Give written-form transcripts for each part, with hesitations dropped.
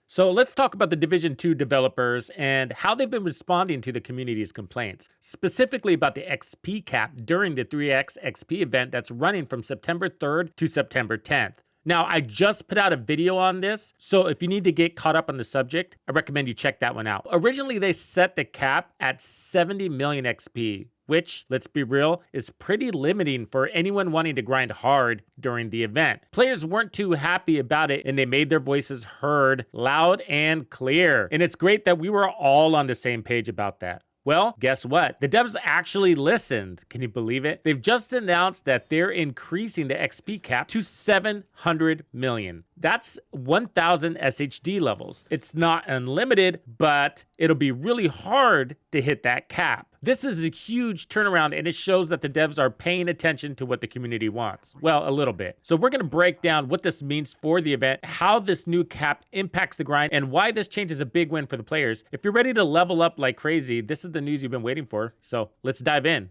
So let's talk about the Division 2 developers and how they've been responding to the community's complaints, specifically about the XP cap during the 3x XP event that's running from September 3rd to September 10th. Now, I just put out a video on this, so if you need to get caught up on the subject, I recommend you check that one out. Originally, they set the cap at 70 million XP, which, let's be real, is pretty limiting for anyone wanting to grind hard during the event. Players weren't too happy about it, and they made their voices heard loud and clear. And it's great that we were all on the same page about that. Well, guess what? The devs actually listened. Can you believe it? They've just announced that they're increasing the XP cap to 700 million. That's 1,000 SHD levels. It's not unlimited, but it'll be really hard to hit that cap. This is a huge turnaround, and it shows that the devs are paying attention to what the community wants. Well, a little bit. So we're going to break down what this means for the event, how this new cap impacts the grind, and why this change is a big win for the players. If you're ready to level up like crazy, this is the news you've been waiting for. So let's dive in.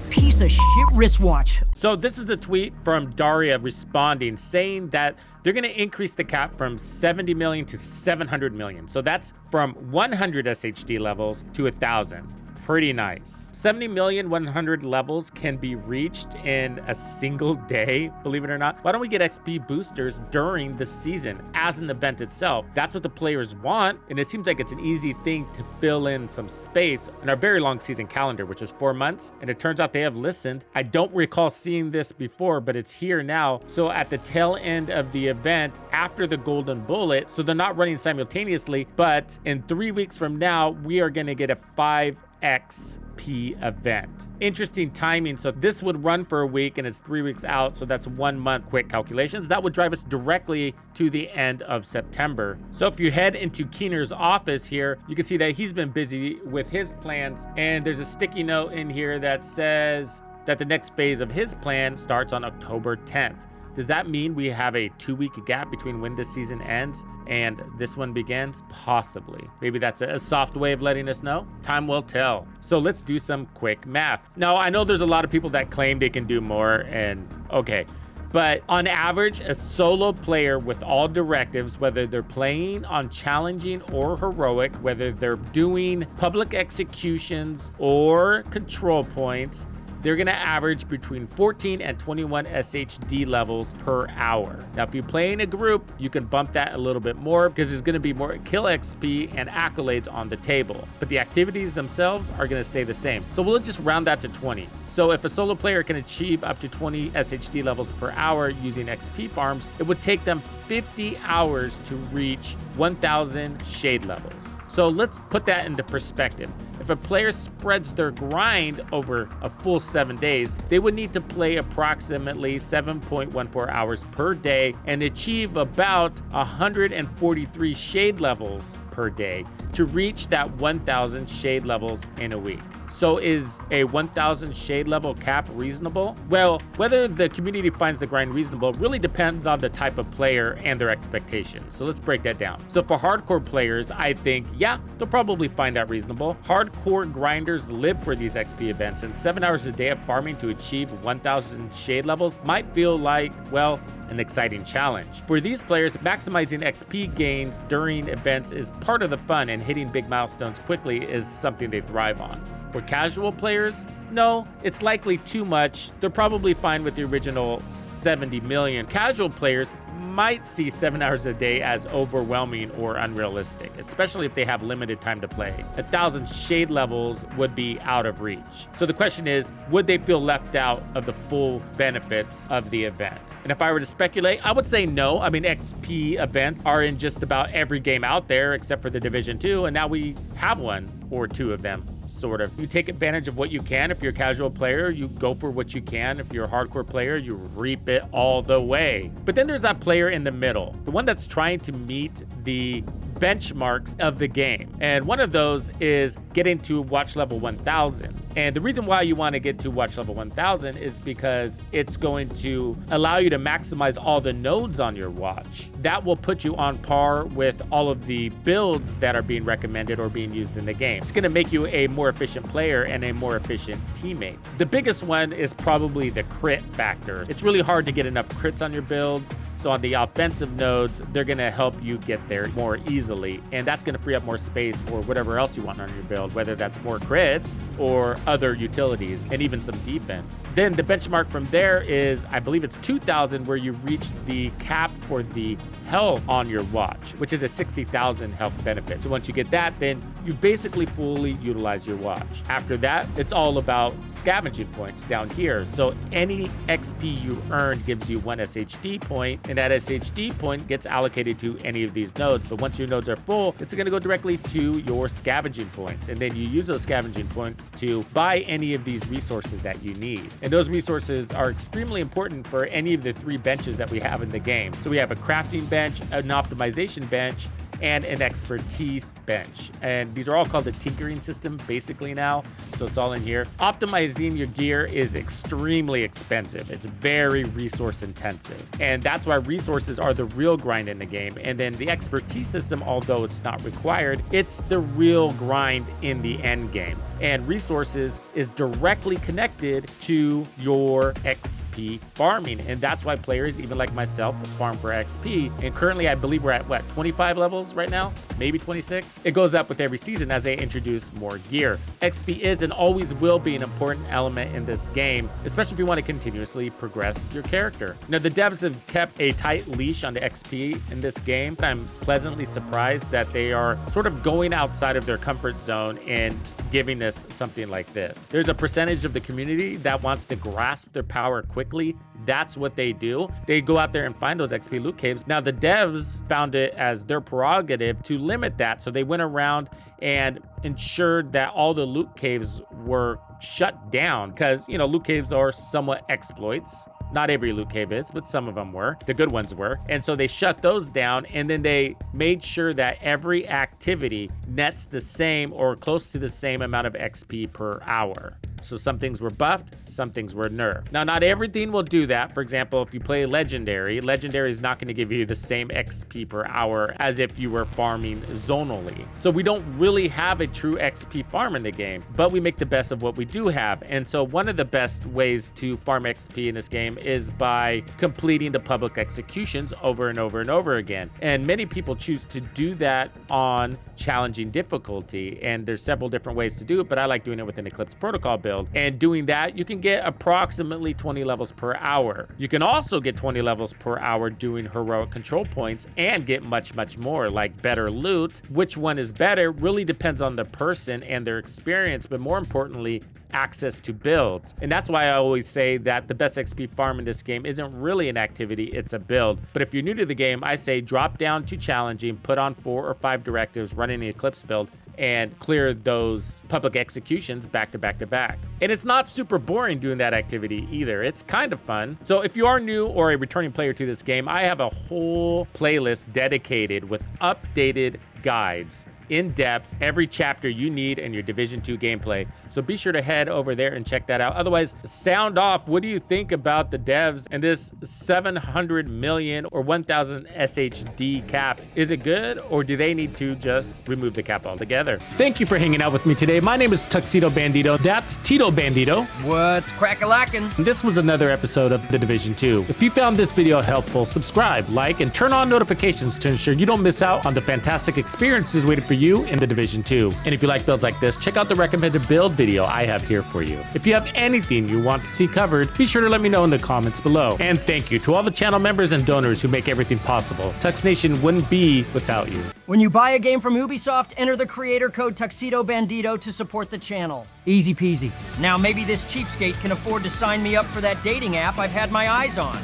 Piece of shit wristwatch. So this is the tweet from Daria responding, saying that they're going to increase the cap from 70 million to 700 million. So that's from 100 SHD levels to 1,000. Pretty nice. 70 million 100 levels can be reached in a single day, believe it or not. Why don't we get XP boosters during the season as an event itself? That's what the players want, and it seems like it's an easy thing to fill in some space in our very long season calendar, which is 4 months, and it turns out they have listened. I don't recall seeing this before, but it's here now. So at the tail end of the event, after the golden bullet, so they're not running simultaneously, but in 3 weeks from now, we are gonna get a 5XP event. Interesting timing. So this would run for a week and it's 3 weeks out. So that's 1 month. Quick calculations. That would drive us directly to the end of September. So if you head into Keener's office here, you can see that he's been busy with his plans. And there's a sticky note in here that says that the next phase of his plan starts on October 10th. Does that mean we have a 2-week gap between when this season ends and this one begins? Possibly. Maybe that's a soft way of letting us know. Time will tell. So let's do some quick math. Now, I know there's a lot of people that claim they can do more, and okay. But on average, a solo player with all directives, whether they're playing on challenging or heroic, whether they're doing public executions or control points, they're gonna average between 14 and 21 SHD levels per hour. Now, if you play in a group, you can bump that a little bit more because there's gonna be more kill XP and accolades on the table. But the activities themselves are gonna stay the same. So we'll just round that to 20. So if a solo player can achieve up to 20 SHD levels per hour using XP farms, it would take them 50 hours to reach 1,000 shade levels. So let's put that into perspective. If a player spreads their grind over a full 7 days, they would need to play approximately 7.14 hours per day and achieve about 143 shade levels per day to reach that 1,000 shade levels in a week. So is a 1,000 shade level cap reasonable? Well, whether the community finds the grind reasonable really depends on the type of player and their expectations. So let's break that down. So for hardcore players, I think, yeah, they'll probably find that reasonable. Hardcore grinders live for these XP events, and 7 hours a day of farming to achieve 1,000 shade levels might feel like, well, an exciting challenge. For these players, maximizing XP gains during events is part of the fun, and hitting big milestones quickly is something they thrive on. For casual players, no, it's likely too much. They're probably fine with the original 70 million. Casual players might see 7 hours a day as overwhelming or unrealistic, especially if they have limited time to play. 1,000 shade levels would be out of reach. So the question is, would they feel left out of the full benefits of the event? And if I were to speculate, I would say no. I mean, XP events are in just about every game out there except for the Division 2, and now we have one or two of them. Sort of. You take advantage of what you can. If you're a casual player, you go for what you can. If you're a hardcore player, you reap it all the way. But then there's that player in the middle, the one that's trying to meet the benchmarks of the game. And one of those is getting to watch level 1,000. And the reason why you want to get to watch level 1000 is because it's going to allow you to maximize all the nodes on your watch. That will put you on par with all of the builds that are being recommended or being used in the game. It's going to make you a more efficient player and a more efficient teammate. The biggest one is probably the crit factor. It's really hard to get enough crits on your builds. So on the offensive nodes, they're going to help you get there more easily. And that's going to free up more space for whatever else you want on your build, whether that's more crits or other utilities and even some defense. Then the benchmark from there is, I believe it's 2000, where you reach the cap for the health on your watch, which is a 60,000 health benefit. So once you get that, then you've basically fully utilized your watch. After that, it's all about scavenging points down here. So any XP you earn gives you 1 SHD point, and that SHD point gets allocated to any of these nodes. But once your nodes are full, it's going to go directly to your scavenging points. And then you use those scavenging points to buy any of these resources that you need. And those resources are extremely important for any of the 3 benches that we have in the game. So we have a crafting bench, an optimization bench, and an expertise bench. And these are all called the tinkering system basically now. So it's all in here. Optimizing your gear is extremely expensive. It's very resource intensive. And that's why resources are the real grind in the game. And then the expertise system, although it's not required, it's the real grind in the end game. And resources is directly connected to your XP farming. And that's why players, even like myself, farm for XP. And currently I believe we're at what, 25 levels right now? Maybe 26? It goes up with every season as they introduce more gear. XP is and always will be an important element in this game, especially if you want to continuously progress your character. Now, the devs have kept a tight leash on the XP in this game. I'm pleasantly surprised that they are sort of going outside of their comfort zone and giving us something like this. There's a percentage of the community that wants to grasp their power quickly. That's what they do. They go out there and find those XP loot caves. Now, the devs found it as their prerogative to limit that. So they went around and ensured that all the loot caves were shut down because, you know, loot caves are somewhat exploits. Not every loot cave is, but some of them were. The good ones were. And so they shut those down, and then they made sure that every activity nets the same or close to the same amount of XP per hour. So some things were buffed, some things were nerfed. Now, not everything will do that. For example, if you play Legendary, Legendary is not going to give you the same XP per hour as if you were farming zonally. So we don't really have a true XP farm in the game, but we make the best of what we do have. And so one of the best ways to farm XP in this game is by completing the public executions over and over and over again. And many people choose to do that on challenging difficulty. And there's several different ways to do it, but I like doing it with an Eclipse Protocol build. And doing that, you can get approximately 20 levels per hour. You can also get 20 levels per hour doing heroic control points and get much, much more, like better loot. Which one is better really depends on the person and their experience, but more importantly, access to builds. And that's why I always say that the best XP farm in this game isn't really an activity, it's a build. But if you're new to the game, I say drop down to challenging, put on 4 or 5 directives, run an Eclipse build, and clear those public executions back to back to back. And it's not super boring doing that activity either. It's kind of fun. So if you are new or a returning player to this game, I have a whole playlist dedicated with updated guides in depth, every chapter you need in your Division 2 gameplay. So be sure to head over there and check that out. Otherwise, sound off. What do you think about the devs and this 700 million or 1000 SHD cap? Is it good, or do they need to just remove the cap altogether? Thank you for hanging out with me today. My name is Tuxedo Bandido. That's Tito Bandido. What's crack-a-lackin'? This was another episode of The Division 2. If you found this video helpful, subscribe, like, and turn on notifications to ensure you don't miss out on the fantastic experiences waiting for you in The Division 2. And if you like builds like this, check out the recommended build video I have here for you. If you have anything you want to see covered, be sure to let me know in the comments below. And thank you to all the channel members and donors who make everything possible. Tux Nation wouldn't be without you. When you buy a game from Ubisoft, enter the creator code Tuxedo Bandido to support the channel. Easy peasy. Now maybe this cheapskate can afford to sign me up for that dating app I've had my eyes on.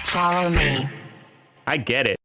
Follow me. I get it.